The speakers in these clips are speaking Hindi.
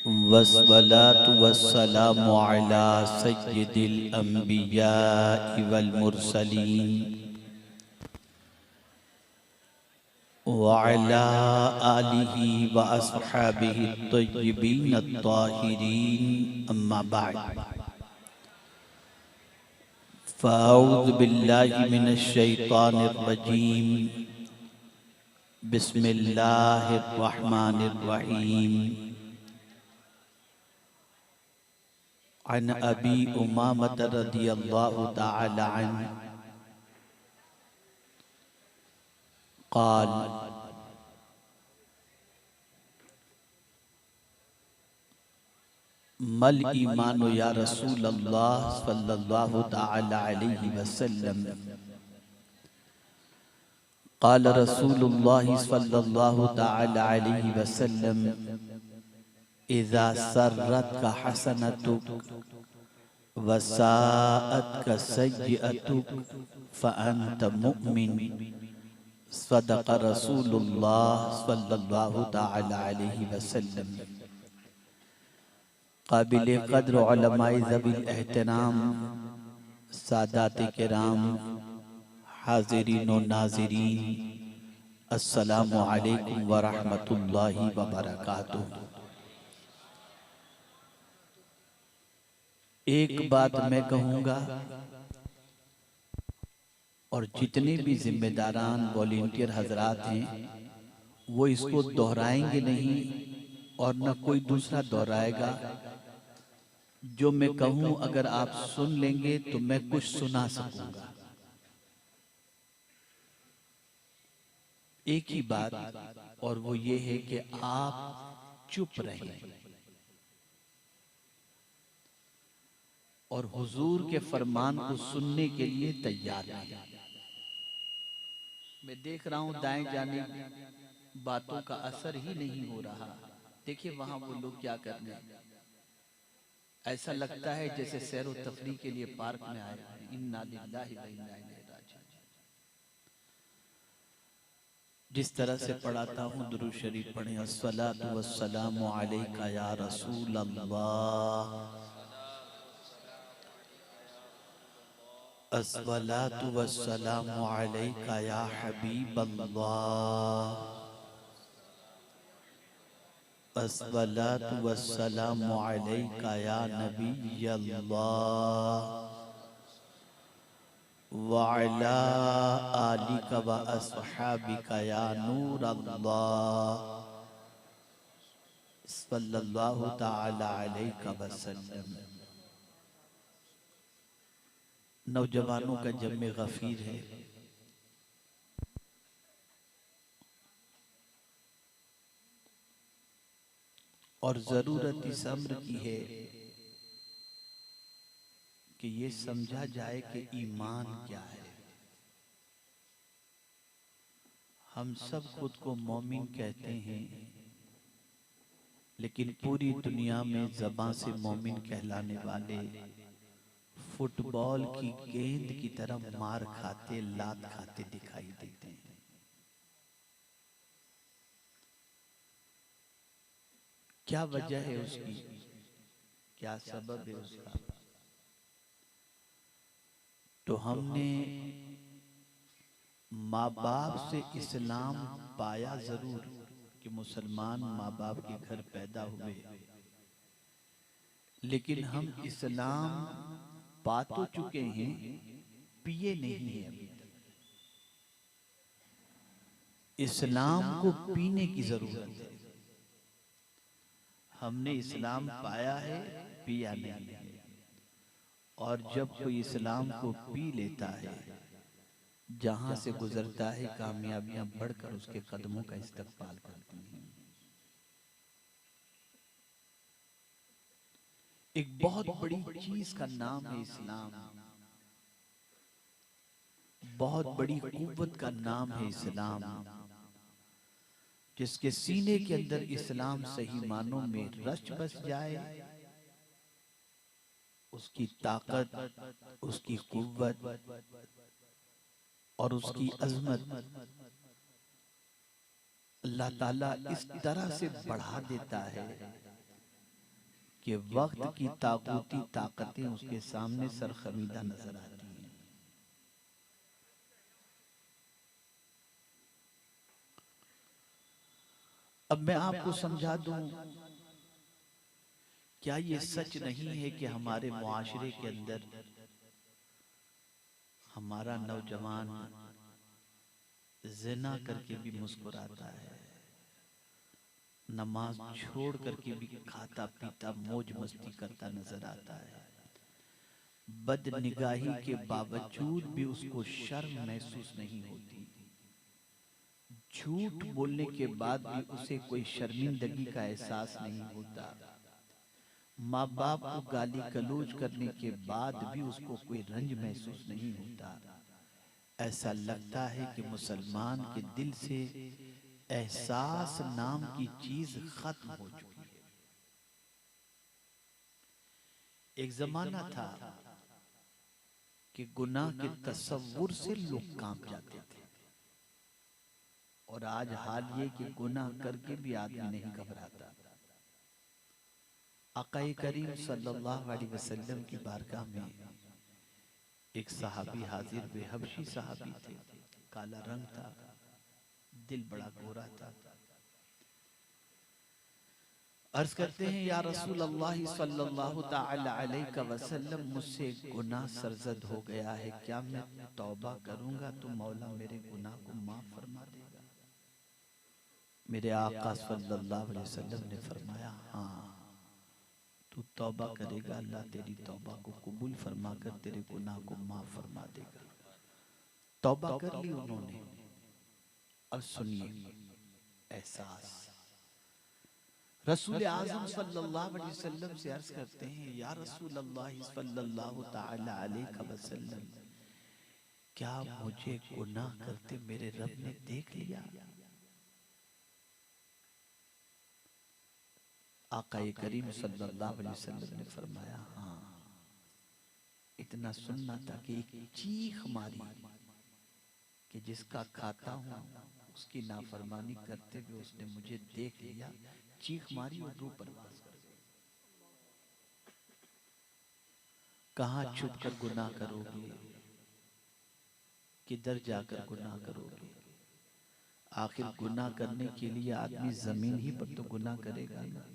वस्सलातु वस्सलामु अला सय्यिदिल अंबियाइ वल मुरसलीन व अला आलिहि व अस्हाबिहि अत्तय्यिबीन अत्ताहिरीन अम्मा बअद फ़अऊज़ु बिल्लाहि मिनश शैतानिर रजीम बिस्मिल्लाहिर रहमानिर रहीम अन अबी उमामत रदियल्लाहु तआला अन्हु क़ाल मल ईमानु या रसूलल्लाह सल्लल्लाहु तआला अलैहि वसल्लम क़ाल रसूलुल्लाह सल्लल्लाहु तआला अलैहि वसल्लम इज़ा सर्रतका हसनतुक वसाअतका सय्यअतुक फ़अन्त मुमिन सदक़ रसूलुल्लाह सल्लल्लाहु तआला अलैहि वसल्लम। काबिल क़द्र उलमाए ज़वील एहतराम सादात किराम हाज़िरीन व नाज़िरीन अस्सलामु अलैकुम व रहमतुल्लाहि व बरकातुहू। एक बात मैं कहूँगा और जितने भी जिम्मेदारान वॉलंटियर हजरात हैं वो इसको दोहराएंगे नहीं और न कोई दूसरा दोहराएगा। जो मैं कहूँ अगर आप सुन लेंगे तो मैं कुछ सुना सकूंगा। एक ही बात और वो ये है कि आप चुप रहें और हुजूर के फरमान को सुनने के लिए तैयार रहें। मैं देख रहा हूं दाएं जानिब बातों का असर ही नहीं हो रहा। देखिए वहां वो लोग क्या कर रहे हैं। ऐसा लगता है जैसे सैर व तफरीह के लिए पार्क में आए। इन्ना लिल्लाहि व इन्ना इलैहि राजिऊन। जिस तरह से पढ़ाता हूँ दुरूद शरीफ पढ़ें। अस्सलातु वस्सलामु अलैका या रसूल अल्लाह, अस्सलातु वस्सलामु अलैका या हबीब अल्लाह, अस्सलातु वस्सलामु अलैका या नबी अल्लाह व अला आलिका व अस्हाबिका या नूर अल्लाह सल्लल्लाहु तआला अलैहि वसल्लम। नौजवानों का जम्मे गफीर है और जरूरत इस अम्र की है कि ये समझा जाए कि ईमान क्या है। हम सब खुद को मोमिन कहते हैं लेकिन पूरी दुनिया में ज़बां से मोमिन कहलाने वाले फुटबॉल की गेंद की तरह मार खाते लात खाते दिखाई देते हैं। क्या वजह है उसकी, क्या सबब है उसका? तो हमने माँ बाप से इस्लाम पाया जरूर कि मुसलमान माँ बाप के घर पैदा हुए, लेकिन हम इस्लाम पा तो चुके हैं, पिए नहीं है अभी तक। इस्लाम को पीने की जरूरत है। हमने इस्लाम पाया है, पिया नहीं है। और जब कोई इस्लाम को पी लेता है, जहां से गुजरता है कामयाबियां बढ़कर उसके कदमों का इस्तकबाल करती हैं। एक बहुत बड़ी चीज का नाम है इस्लाम, बहुत बड़ी कुव्वत का नाम है इस्लाम। जिसके सीने के अंदर इस्लाम सही मानों में रच बस जाए, उसकी ताकत, उसकी कुव्वत और उसकी अजमत अल्लाह ताला इस तरह से बढ़ा देता है कि वक्त की ताकूती ताकतें उसके सामने सरखमीदा नजर आती हैं। अब मैं आपको समझा दूं, क्या ये सच नहीं है कि हमारे मुआशरे के अंदर हमारा नौजवान जिना करके भी मुस्कुराता है, नमाज छोड़ करके भी खाता पीता मौज मस्ती करता नजर आता है, बदनिगाही के बावजूद भी उसको शर्म महसूस नहीं होती, झूठ बोलने के बाद भी उसे कोई शर्मिंदगी का एहसास नहीं होता, माँ बाप को गाली गलौज करने के बाद भी उसको कोई रंज महसूस नहीं होता। ऐसा लगता है कि मुसलमान के दिल से एहसास नाम की चीज खत्म हो चुकी है। एक जमाना था कि गुनाह के तसव्वुर से लोग काम जाते थे, और आज हाल ये कि गुनाह करके भी आदमी नहीं घबराता। आक़ाए करीम सल्लल्लाहु अलैहि वसल्लम की बारगाह में एक सहाबी हाजिर हुए। हबशी सहाबी थे, काला रंग था, दिल बड़ा गोरा था। अर्ज करते हैं, या रसूल अल्लाह सल्लल्लाहु तआला अलैहि वसल्लम, मुझसे गुनाह सरजद हो गया है, क्या मैं तौबा करूंगा तो मौला मेरे गुनाह को माफ फरमा देगा? मेरे आका सल्लल्लाहु अलैहि वसल्लम ने फरमाया, हाँ तू तौबा करेगा, अल्लाह तेरी तौबा को कबूल फरमा कर तेरे गुनाह को माफ फरमा देगा। तौबा कर ली उन्होंने। अब सुनिए एहसास। रसूल आज़म सल्लल्लाहु अलैहि वसल्लम से अर्ज करते हैं, या रसूल अल्लाह सल्लल्लाहु तआला अलैहि वसल्लम, क्या मुझे गुनाह करते मेरे रब ने देख लिया? आक़ाए करीम सल्लल्लाहु अलैहि वसल्लम ने फरमाया, हाँ। इतना सुनना था कि एक चीख मारी कि जिसका खाता हूं उसकी नाफरमानी करते हुए उसने मुझे देख लिया। चीख मारी और रूह परवास कर गई। कहां छुप कर गुनाह करोगे, किधर जाकर गुनाह करोगे? आखिर गुनाह करने के लिए आदमी जमीन ही पर तो गुनाह करेगा ना।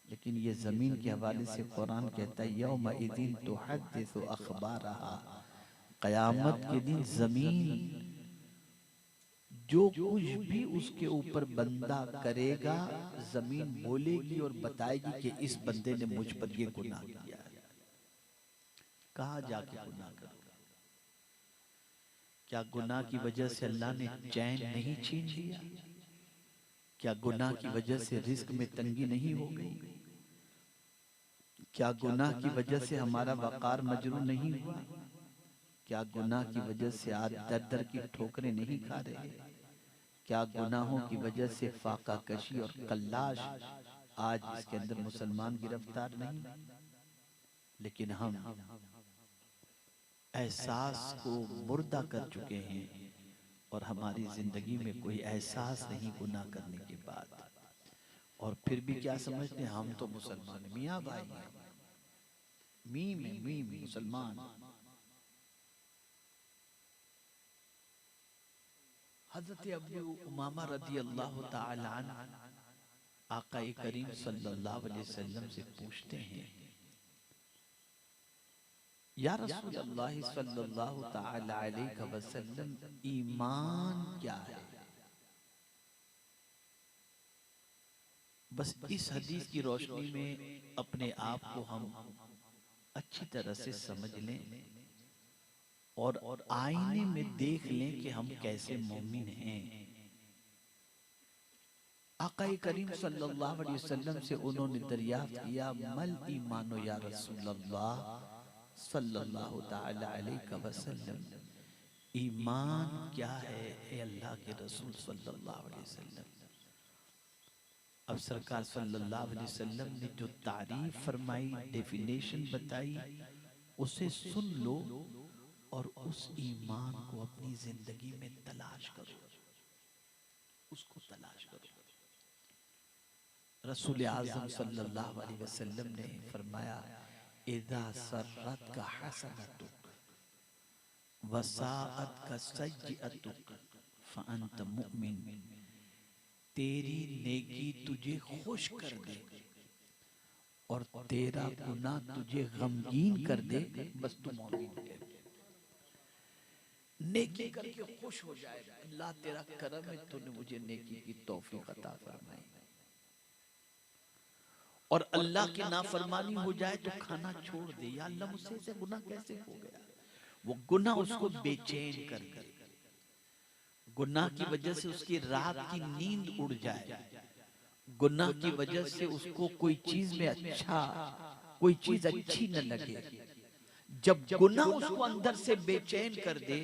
लेकिन ये जमीन के हवाले से कुरान कहता है, यौमइज़िन तुहद्दिसु अखबारहा, क़यामत के दिन जमीन जो कुछ भी उसके ऊपर बंदा करेगा, जमीन बोलेगी और बताएगी कि इस बंदे ने मुझ पर ये गुनाह किया है। कहाँ जाके गुनाह करोगे? क्या गुनाह की वजह से अल्लाह ने चैन नहीं छीन लिया? क्या गुनाह की वजह से रिस्क में तंगी नहीं हो गई? क्या गुनाह की वजह से हमारा वकार मजरूह नहीं हुआ? क्या गुनाह की वजह से आज दर दर की ठोकरें नहीं खा रहे? क्या गुनाहों की वजह से फाका कशी और कल्लाश आज इसके अंदर मुसलमान गिरफ्तार नहीं? लेकिन हम एहसास को मुर्दा कर चुके हैं और हमारी जिंदगी में कोई एहसास नहीं गुनाह करने के बाद। और फिर भी क्या समझते हैं, हम तो मुसलमान मियाँ भाई हैं, मी मुसलमान। हजरत अबू उमामा रदी अल्लाह ताला अन्हु आक़ाए करीम सल्लल्लाहु अलैहि वसल्लम से पूछते हैं, या रसूल अल्लाह सल्लल्लाहु ताला अलैहि वसल्लम, ईमान क्या है? बस इस हदीस की रोशनी में अपने आप को हम अच्छी तरह से समझ लें और आईने में देख लें कि हम कैसे मोमिन हैं। आक़ाए करीम सल्लल्लाहु अलैहि वसल्लम से उन्होंने दरियाफ्त किया, मल ईमानो या रसूल अल्लाह सल्लल्लाहु ताला अलैहि वसल्लम, ईमान क्या है ए अल्लाह के रसूल सल्लल्लाहु अलैहि वसल्लम? अब सरकार सल्लल्लाहु अलैहि वसल्लम ने जो तारीफ फरमाई, डेफिनेशन बताई, उसे सुन लो और उस ईमान को अपनी जिंदगी में तलाश करो, उसको तलाश करो। रसूल आज़म सल्लल्लाहु अलैहि वसल्लम ने फरमाया, इज़ा सर्रत का हसनतुक वसाअत का सय्यतुक फअंत मुमिन। तेरी नेकी तुझे खुश कर दे और तेरा गुनाह तुझे गमगीन कर दे, बस तू मोमिन हो गया। नेकी करके खुश हो जाए, अल्लाह तेरा करम है, तूने मुझे नेकी की तौफीक अता फरमाई। और अल्लाह की नाफरमानी हो जाए तो खाना छोड़ दे, या अल्लाह मुझसे ऐसे गुनाह कैसे हो गया। वो गुनाह उसको बेचैन कर दे, गुनाह की वजह से उसकी रात की नींद उड़ जाए, गुनाह की वजह से उसको कोई चीज में अच्छा, कोई चीज अच्छी न लगे। जब गुनाह उसको अंदर से बेचैन कर दे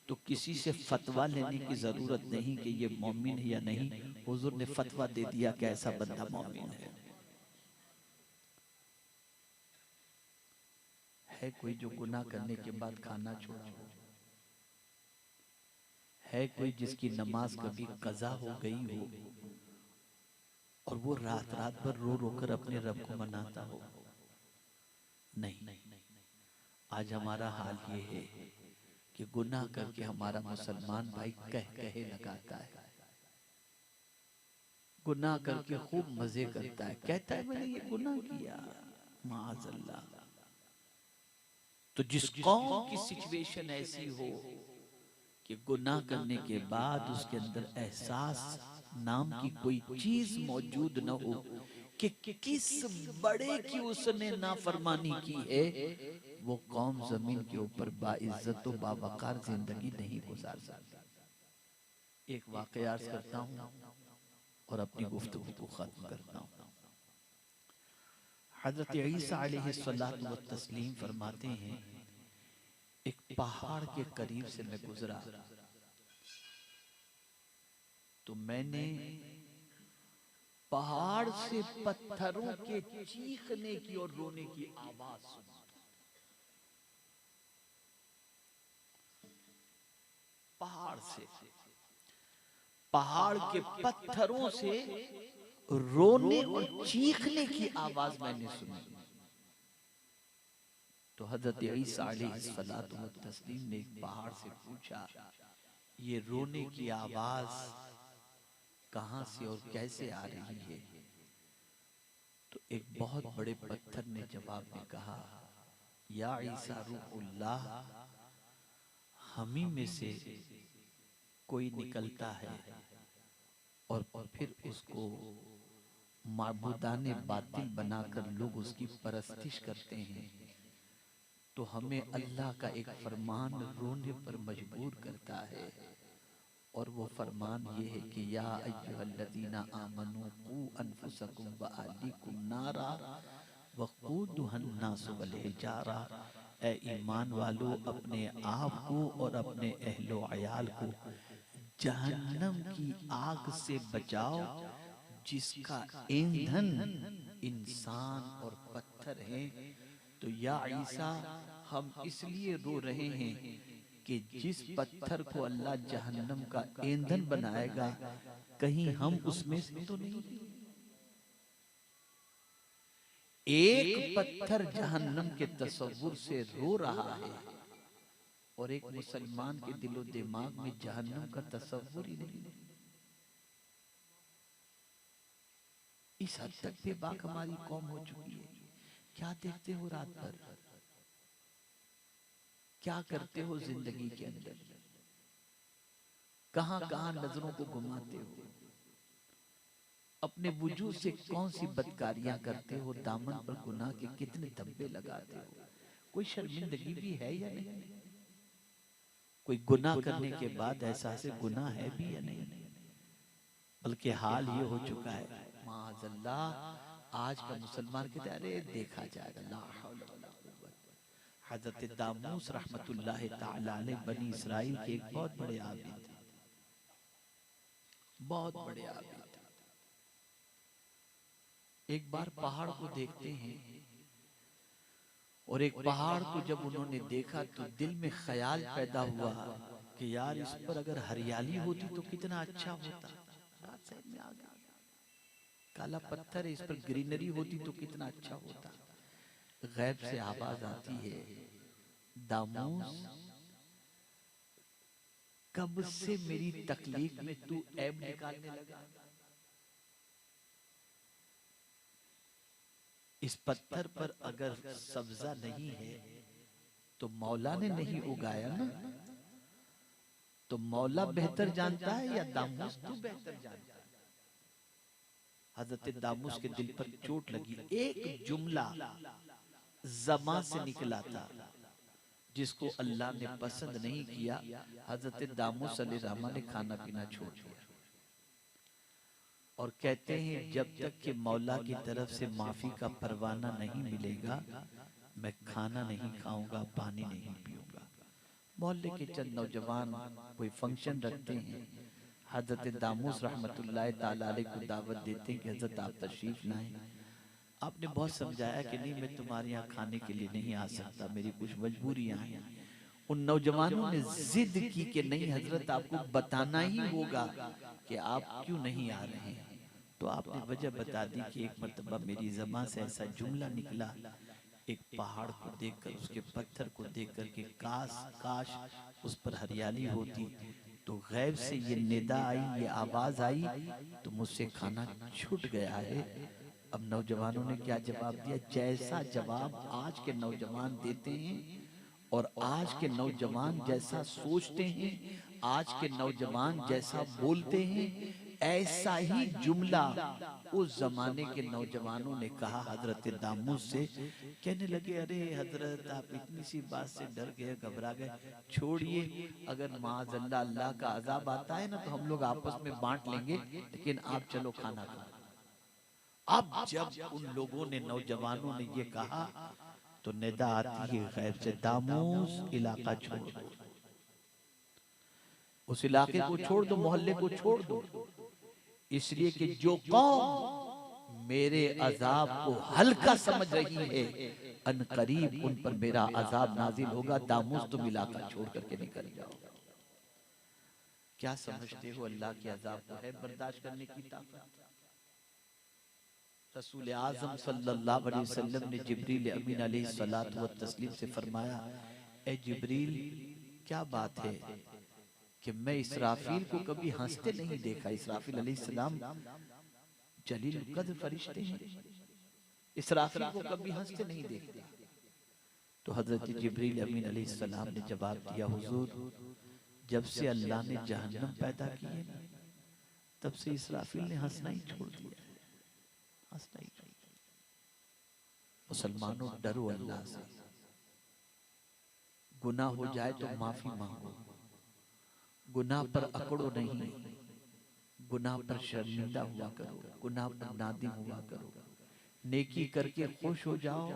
तो किसी से फतवा लेने की जरूरत नहीं कि ये मोमिन है या नहीं। हुजूर ने फतवा दे दिया कि ऐसा बंदा मोमिन है कोई जो गुनाह करने के बाद खाना छोड़ा हो, है कोई जिसकी नमाज कभी कज़ा हो गई हो और वो रात रात भर रो रो कर अपने रब को मनाता हो। नहीं, आज हमारा हाल ये है कि गुनाह करके हमारा मुसलमान भाई कहे लगाता है, गुनाह करके खूब मजे करता है, कहता है मैंने ये गुनाह किया, माअज़ल्लाह। तो जिस कौम की सिचुएशन ऐसी हो कि गुनाह करने के बाद उसके अंदर एहसास नाम की कोई चीज मौजूद न हो कि किस बड़े की उसने नाफरमानी की है, वो कौम जमीन के ऊपर बाइज्जत व बावकार जिंदगी नहीं गुजार सकती। एक वाकया अर्ज करता हूँ और अपनी गुफ्तगू को खत्म करता हूँ। हजरत ईसा अलैहिस्सलातु व तस्लीम फरमाते हैं, एक पहाड़ के करीब से मैं गुजरा तो मैंने पहाड़ से पत्थरों के चीखने की और रोने की आवाज सुनी। पहाड़ से, पहाड़ के पत्थरों से रोने और चीखने की आवाज मैंने सुनी। तो हजरत ईसा अलैहिस्सलातु व तस्लीम ने एक पहाड़ से पूछा, ये रोने की आवाज कहां से और कैसे आ रही है। तो एक बहुत बड़े पत्थर ने जवाब में कहा, या ईसा रूहुल्लाह, हमी में से कोई निकलता है और फिर उसको माबूदाने बातिल बनाकर लोग उसकी परस्तिश करते हैं। तो हमें अल्लाह का एक फरमान रोने पर मजबूर करता है, और वो फरमान ये है कि या अय्युहल्लज़ीना आमनू कू अनफुसकुम व अहलीकुम नारा वक़ूदुहन नासु वल हिजारा। ए ईमान वालो, अपने आप को और अपने अहलो अयाल को जहन्नम की आग से बचाओ, जिसका ईंधन इंसान और पत्थर हैं। तो या ईसा, हम इसलिए रो रहे हैं कि जिस पत्थर को अल्लाह जहन्नम का ईंधन बनाएगा, कहीं हम उसमें से तो नहीं। एक पत्थर जहन्नम के तसव्वुर से रो रहा है और एक मुसलमान के दिलो दिमाग में जहन्नम का तसव्वुर ही नहीं। इस हद तक बेबाक हमारी कौम हो चुकी है। क्या देखते हो रात भर, क्या करते हो जिंदगी के अंदर, कहां कहां नजरों को घुमाते हो, अपने वजूद से कौन सी बदकारियां करते हो, दामन पर गुनाह के कितने धब्बे लगाते हो। कोई शर्मिंदगी भी है या नहीं, कोई गुनाह करने के बाद एहसास गुनाह है भी या नहीं। बल्कि हाल ये हो चुका है, माअज़ल्लाह, आज का मुसलमान कहते अरे देखा जाएगा, ला हौल वला कुव्वत। हजरत दामूस रहमतुल्लाह ताला अलैह बनी इसराइल के एक बहुत बड़े आबिद थे, बहुत बड़े आबिद। एक बार पहाड़ को देखते हैं और एक पहाड़ को जब उन्होंने देखा तो दिल में ख्याल पैदा हुआ कि यार इस पर अगर हरियाली होती तो कितना अच्छा होता। बात समझ में आ गई। काला पत्थर है, इस पर ग्रीनरी होती तो कितना अच्छा होता। गैब से आवाज आती है, दामूस कब से मेरी तकलीफ में तू ऐब निकालने लगा? इस पत्थर पर अगर सब्जा नहीं है तो मौला ने नहीं उगाया ना। तो मौला बेहतर जानता है या दामूस तू बेहतर जानता है? हजरत दामूस के दिल पर चोट लगी। एक जुमला ज़बान से निकला था जिसको अल्लाह ने पसंद नहीं किया। हजरत दामूस अलैहिस्सलाम ने खाना पीना छोड़ दिया और कहते हैं जब तक कि मौला की तरफ से माफी का परवाना नहीं मिलेगा मैं खाना नहीं खाऊंगा, पानी नहीं पीऊंगा। मोहल्ले के चंद नौजवान कोई फंक्शन रखते हैं, हजरत दामूस रहमतुल्लाह ताला अलैह को दावत देते हैं कि हजरत आप तशरीफ लाएं। आपने बहुत समझाया कि नहीं मैं तुम्हारे यहाँ खाने के लिए नहीं आ सकता, मेरी कुछ मजबूरियां हैं। उन नौजवानों ने जिद की कि नहीं हजरत आपको बताना ही होगा कि आप क्यों नहीं आ रहे हैं। तो आपने वजह बता दी कि एक मर्तबा मेरी ज़बान से ऐसा जुमला निकला, एक पहाड़ को देखकर, उसके पत्थर को देखकर कि काश काश उस पर हरियाली होती। तो गैब से ये निदा आई, ये आवाज आई, तो मुझसे खाना छूट गया है। अब नौजवानों ने क्या जवाब दिया? जैसा जवाब आज के नौजवान देते हैं और आज के नौजवान जैसा सोचते हैं, आज के नौजवान जैसा बोलते हैं, ऐसा ही जुमला उस जमाने के नौजवानों ने कहा हजरत दामूस से। कहने लगे अरे हजरत आप इतनी सी बात से डर गए, घबरा गए, छोड़िए, अगर माज़अल्लाह अल्लाह का अजाब आता है ना तो हम लोग आपस में बांट लेंगे, लेकिन आप चलो खाना खाओ। अब जब उन लोगों ने, नौजवानों ने ये कहा तो निदा आती है गैब से, दामूस इलाका छोड़ दो, उस इलाके को छोड़ दो, मोहल्ले को छोड़ दो, इसलिए कि जो कौम मेरे अजाब को हल्का समझ रही है अन करीब उन पर मेरा अजाब नाजिल होगा। दामूस तुम इलाका छोड़ करके निकल जाओ। क्या समझते हो अल्लाह के अजाब को है बर्दाश्त करने की ताकत? रसूल आज़म सल्लल्लाहु अलैहि वसल्लम ने जिब्रील अमीन अलैहिस्सलातु व तस्लीम से फरमाया, ए जिब्रील क्या बात है कि मैं इसराफील को कभी हंसते नहीं देखा। इसराफील अलैहिस्सलाम जलील कद्र फरिश्ते हैं, इसराफील को कभी हंसते नहीं देखा। तो हजरत जिब्रील अमीन अलैहिस्सलाम ने जवाब दिया, हुजूर जब से अल्लाह ने जहन्नम पैदा की है ना, तब से इसराफील ने हंसना ही छोड़ दिया है, हंसना ही छोड़ दिया। मुसलमानों डरो अल्लाह से, गुनाह हो जाए तो माफी मांगो, गुनाह पर अकड़ो नहीं, गुनाह पर शर्मिंदा हुआ करो, गुनाह पर नादिम हुआ करो, नेकी करके खुश हो जाओ,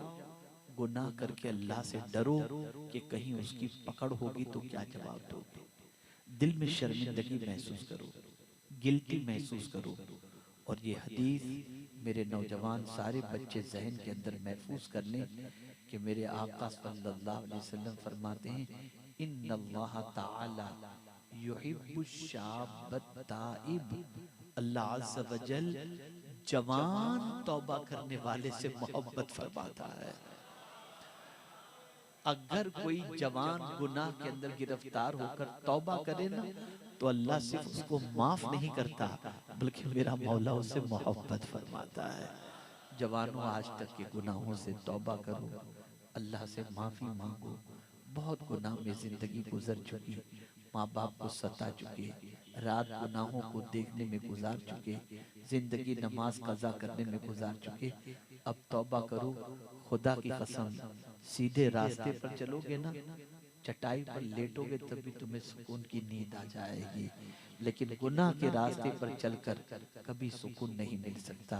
गुनाह करके अल्लाह से डरो कि कहीं उसकी पकड़ होगी तो क्या जवाब दोगे। दिल में शर्मिंदगी महसूस करो, गिल्टी महसूस करो। और ये हदीस मेरे नौजवान सारे बच्चे जहन के अंदर महफूज कर लें कि मेरे आका सल्लल्लाहु अलैहि वसल्लम फरमाते हैं, इन्नल्लाह ताला युहिब्बुश-शाब्बत ताइब, अल्लाह अज़्ज़ व जल जवान तौबा करने वाले से मोहब्बत फरमाता है। अगर कोई जवान गुनाह के अंदर गिरफ्तार होकर तौबा करे ना तो अल्लाह सिर्फ उसको माफ नहीं करता बल्कि मेरा मौला उससे मोहब्बत फरमाता है। जवानों आज तक के गुनाहों से तौबा करो, अल्लाह से माफी मांगो। बहुत गुनाह में जिंदगी गुजर चुकी, माँ बाप को सता चुके, रात गुनाहों को देखने में गुजार चुके, जिंदगी नमाज कज़ा करने में गुजार चुके। अब तौबा करो, खुदा की कसम सीधे रास्ते पर चलोगे ना, चटाई पर लेटोगे तब भी तुम्हें सुकून की नींद आ जाएगी, लेकिन गुनाह के रास्ते पर चलकर कभी सुकून नहीं मिल सकता,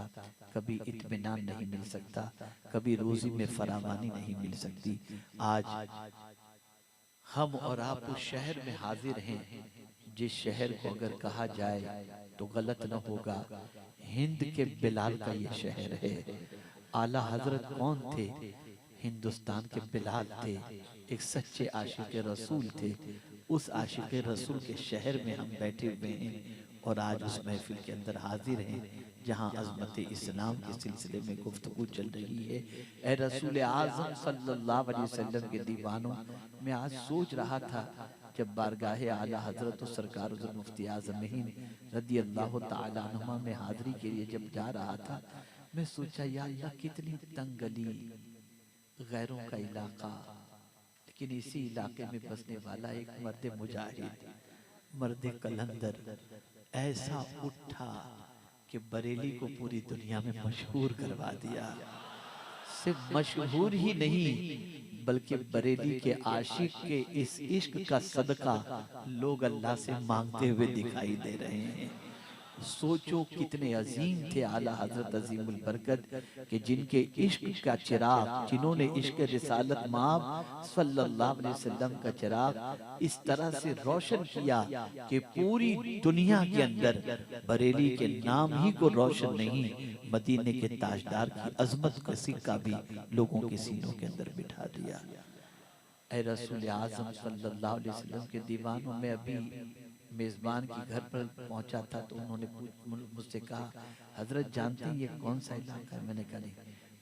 कभी इत्मीनान नहीं मिल सकता, कभी रोजी में फरावानी नहीं मिल सकती। आज हम और आप उस शहर में हाजिर हैं जिस शहर को अगर कहा जाए तो गलत न होगा, हिंद के बिलाल का ये शहर है। आला हजरत कौन थे? हिंदुस्तान के बिलाल थे, एक सच्चे आशिक रसूल थे। उस आशिक रसूल के शहर में हम बैठे हुए हैं और आज उस महफिल के अंदर हाजिर हैं जहां अज़मत इस्लाम के सिलसिले में गुफ्तगू चल रही है। ए रसूल आज़म सल्लल्लाहु अलैहि वसल्लम के दीवानों, मैं आज सोच रहा था जब बारगाहे आला हजरत और सरकार हुज़ूर मुफ्ती आज़म हिंद रदी अल्लाह तआला अन्हुमा में हाज़िरी के लिए जब जा रहा था, मैं सोचा या अल्लाह कितनी तंग गली, गैरों का इलाका, लेकिन इसी इलाके में बसने वाला एक मर्द मुजाहिद, मर्द कलंदर ऐसा उठा कि बरेली को पूरी दुनिया में मशहूर करवा दिया। सिर्फ मशहूर ही नहीं बल्कि बरेली के आशिक के इस इश्क का सदका लोग अल्लाह से मांगते हुए दिखाई दे रहे हैं। सोचो कितने अजीम थे आला हजरत अजीमुल बरकत कि जिनके इश्क का चिराग, जिन्होंने इश्क रिसालत माब सल्लल्लाहु अलैहि वसल्लम का चिराग इस तरह से रोशन किया कि पूरी दुनिया के अंदर बरेली के नाम ही को रोशन नहीं, मदीने के ताजदार की अजमत का सिक्का भी लोगों के सीनों के अंदर बिठा दिया। ऐ रसूल आज़म सल्लल्लाहु अलैहि वसल्लम के दीवानों में अभी मेज़बान के घर पर पहुंचा था तो उन्होंने मुझसे कहा, हजरत जानते हैं ये कौन सा इलाका है? मैंने कहा नहीं,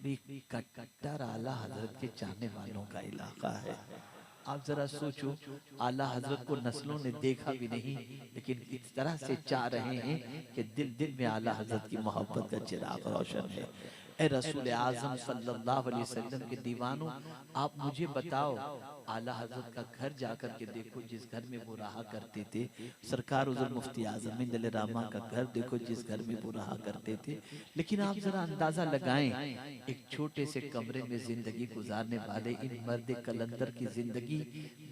ये कट्टर आला हजरत के चाहने वालों का इलाका है। आप जरा सोचो, आला हजरत को नस्लों ने देखा भी नहीं, लेकिन इस तरह से चाह रहे हैं कि दिल दिल में आला हजरत की मोहब्बत का चिराग रोशन है। ए रसूल आज़म सल्लल्लाहु अलैहि वसल्लम के दीवानों, आप मुझे बताओ, आला हजरत का घर जाकर के देखो जिस घर में वो रहा करते थे। सरकार हुज़ूर मुफ्ती आज़म हिंद रहमा का घर देखो जिस घर में वो रहा करते थे। लेकिन आप जरा अंदाजा लगाएं, एक छोटे से कमरे में जिंदगी गुजारने वाले इन मर्द कलंदर की जिंदगी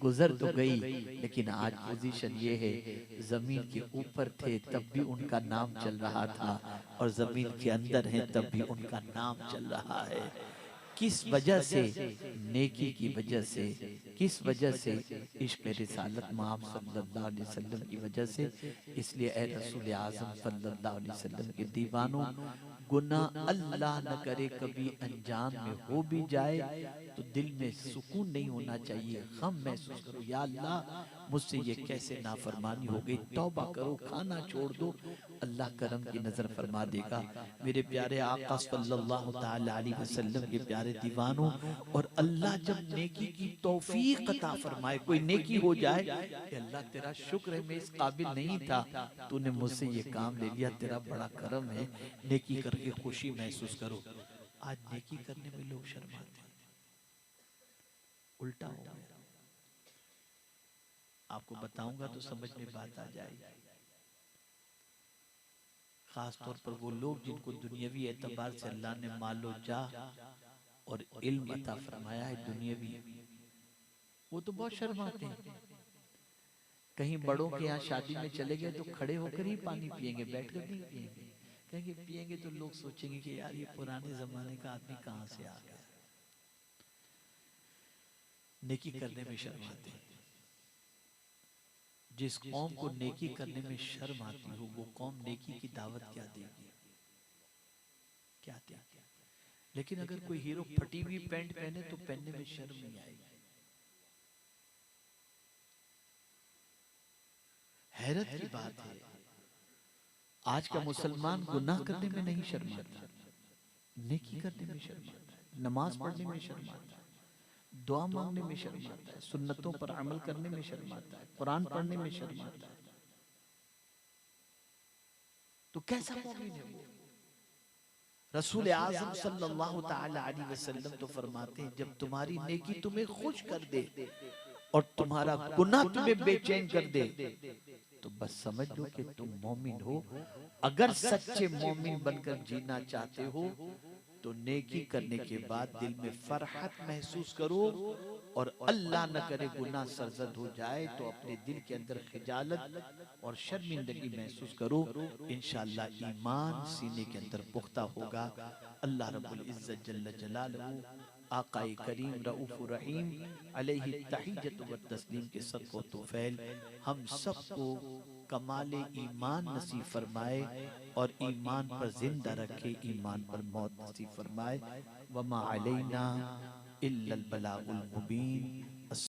गुजर तो गई, लेकिन आज पोजीशन ये है, जमीन के ऊपर थे तब भी उनका नाम चल रहा था और जमीन के अंदर है तब भी उनका नाम चल रहा है। किस वजह से? नेकी की वजह से। किस वजह से? इश्क रिसालत माब सल्लल्लाहु अलैहि वसल्लम की वजह से। इसलिए ए रसूल आज़म सल्लल्लाहु अलैहि वसल्लम के दीवानों, गुनाह अल्लाह न करे कभी अनजान में हो भी जाए तो दिल में सुकून नहीं होना चाहिए, गम महसूस करो, या अल्लाह मुझसे ये कैसे नाफरमानी हो गई, तौबा करो, खाना छोड़ दो, अल्लाह करम की नजर फरमा देगा। मेरे प्यारे आका सल्लल्लाहु ताला अलैहि वसल्लम के प्यारे दीवानों, और अल्लाह जब नेकी की तौफीक अता फरमाए, कोई नेकी हो जाए कि अल्लाह तेरा शुक्र है, मैं इस काबिल नहीं था, तूने मुझसे ये काम ले लिया, तेरा बड़ा करम है, नेकी करके खुशी महसूस करो। आज नेकी करने में लोग शर्माते हैं, उल्टा हो गया। आपको बताऊंगा तो समझ में बात आ जाएगी। खास तौर पर वो लोग जिनको दुनियावी एतबार से अल्लाह ने मालो जाह और इल्म अता फरमाया है दुनियावी, वो तो बहुत शर्माते हैं। कहीं बड़ों के यहाँ शादी में चले गए तो खड़े होकर ही पानी पिएंगे, बैठकर नहीं पिएंगे। कहेंगे पिएंगे तो लोग सोचेंगे कि यार ये पुराने जमाने का आदमी कहाँ से आ गया। नेकी करने में शर्माते हैं। जिस कौम को नेकी करने में शर्म आती हो वो कौम नेकी की दावत क्या देगी, क्या देगी। लेकिन अगर कोई हीरो फटी हुई पैंट पहने तो पहनने में शर्म नहीं आएगी। हैरत की बात है, आज का मुसलमान गुनाह करने में नहीं शर्माता, नेकी करने में शर्माता है, नमाज पढ़ने में शर्माता है, दुआ मांगने में शर्माता है, सुन्नतों पर अमल करने में शर्माता है, कुरान पढ़ने में शर्माता है। तो कैसा मोमिन है वो? रसूल आज़म सल्लल्लाहु ताला अलैहि वसल्लम तो फरमाते हैं, जब तुम्हारी नेकी तुम्हें खुश कर दे और तुम्हारा गुनाह तुम्हें बेचैन कर दे तो बस समझ लो कि तुम मोमिन हो। अगर सच्चे मोमिन बनकर जीना चाहते हो तो नेकी करने के बाद दिल में फरहत महसूस करो, और अल्लाह न करे गुनाह सरजद हो जाए तो अपने दिल के अंदर खिजालत और शर्मिंदगी महसूस करो। इंशाअल्लाह ईमान सीने के अंदर पुख्ता होगा। अल्लाह रब्बुल इज्जत जल्ल जलालहू आकाए करीम रऊफ़ुर रहीम अलैहि तहिय्यतु व तस्लीम के सदक़ो तुफ़ैल हम सबको कमाले ईमान नसीब फरमाए और ईमान पर जिंदा रखे, ईमान पर मौत नसीब फरमाए। वमा अलैना इल्लल बलागुल मुबीन।